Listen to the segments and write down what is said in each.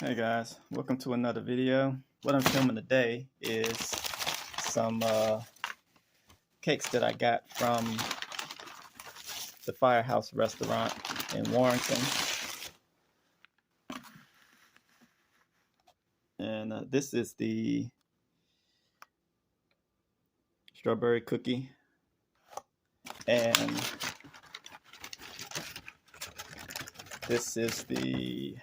Hey guys, welcome to another video. What I'm filming today is some cakes that I got from the Firehouse restaurant in Warrington. And this is the strawberry cookie. And this is the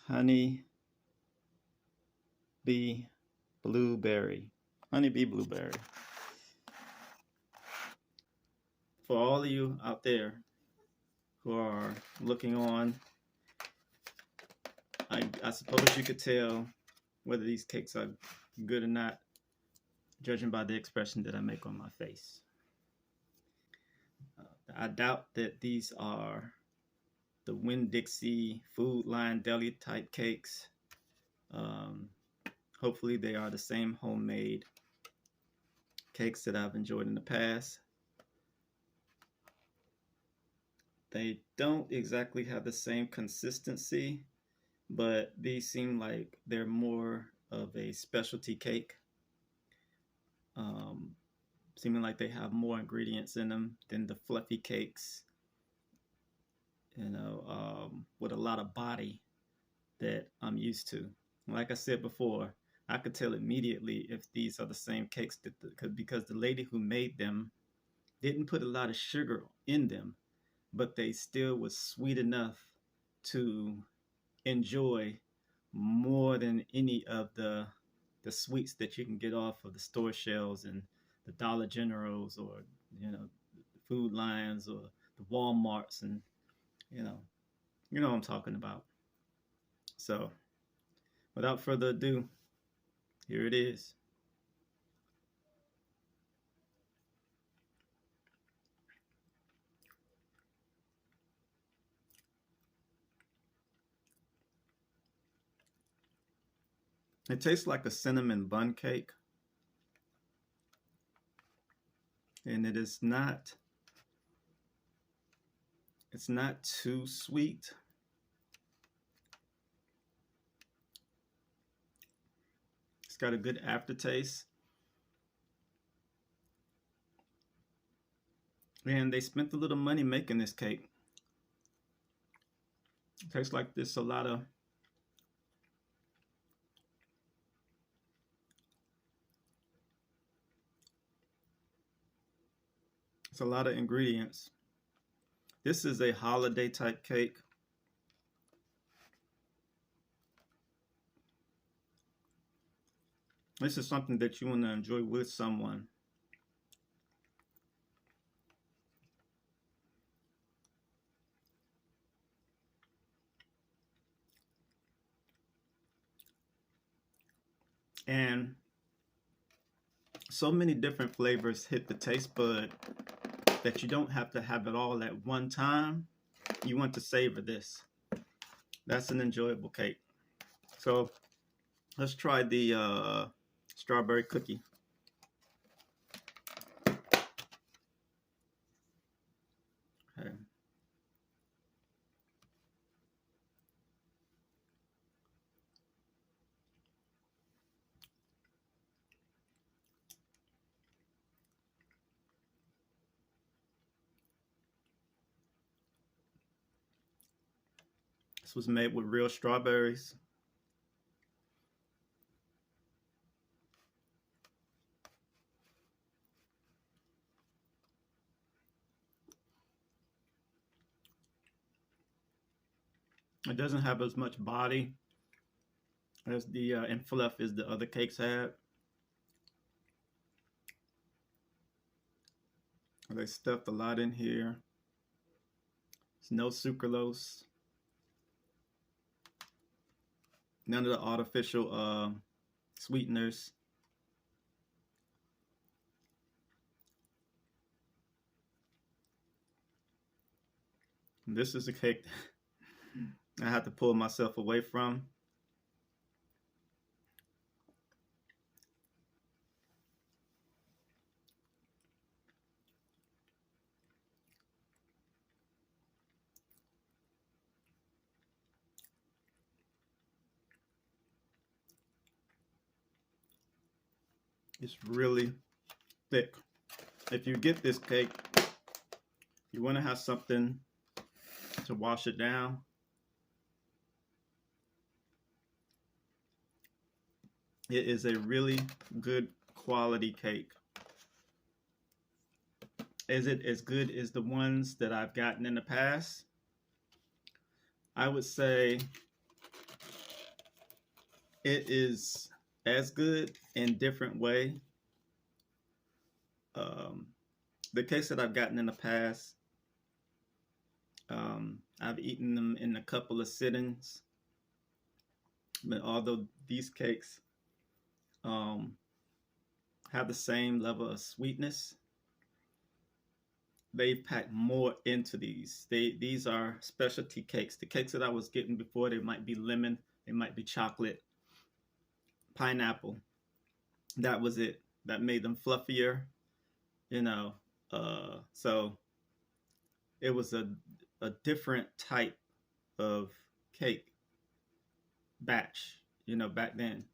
Honeybee blueberry. Honeybee blueberry. For all of you out there who are looking on, I suppose you could tell whether these cakes are good or not, judging by the expression that I make on my face. I doubt that these are the Winn-Dixie Food Line Deli type cakes. Hopefully they are the same homemade cakes that I've enjoyed in the past. They don't exactly have the same consistency, but these seem like they're more of a specialty cake. Seeming like they have more ingredients in them than the fluffy cakes, with a lot of body that I'm used to. Like I said before, I could tell immediately if these are the same cakes because the lady who made them didn't put a lot of sugar in them, but they still was sweet enough to enjoy more than any of the sweets that you can get off of the store shelves and the Dollar Generals, or the Food Lines, or the Walmarts, and you know what I'm talking about. So without further ado, here it is. It tastes like a cinnamon bun cake, and it's not too sweet. It's got a good aftertaste. And they spent a little money making this cake. It tastes like there's a lot of ingredients. This is a holiday type cake. This is something that you want to enjoy with someone. And so many different flavors hit the taste bud that you don't have to have it all at one time. You want to savor this. That's an enjoyable cake. So let's try the strawberry cookie. Okay. This was made with real strawberries. It doesn't have as much body as the and fluff as the other cakes had. They stuffed a lot in here. There's no sucralose. None of the artificial sweeteners. This is a cake I had to pull myself away from. It's really thick. If you get this cake, you want to have something to wash it down. It is a really good quality cake. Is it as good as the ones that I've gotten in the past? I would say it is as good in different way. The cakes that I've gotten in the past, I've eaten them in a couple of sittings. But although these cakes have the same level of sweetness, they pack more into these. These are specialty cakes. The cakes that I was getting before, they might be lemon, they might be chocolate, pineapple. That was it. That made them fluffier, you know. So it was a different type of cake batch, back then.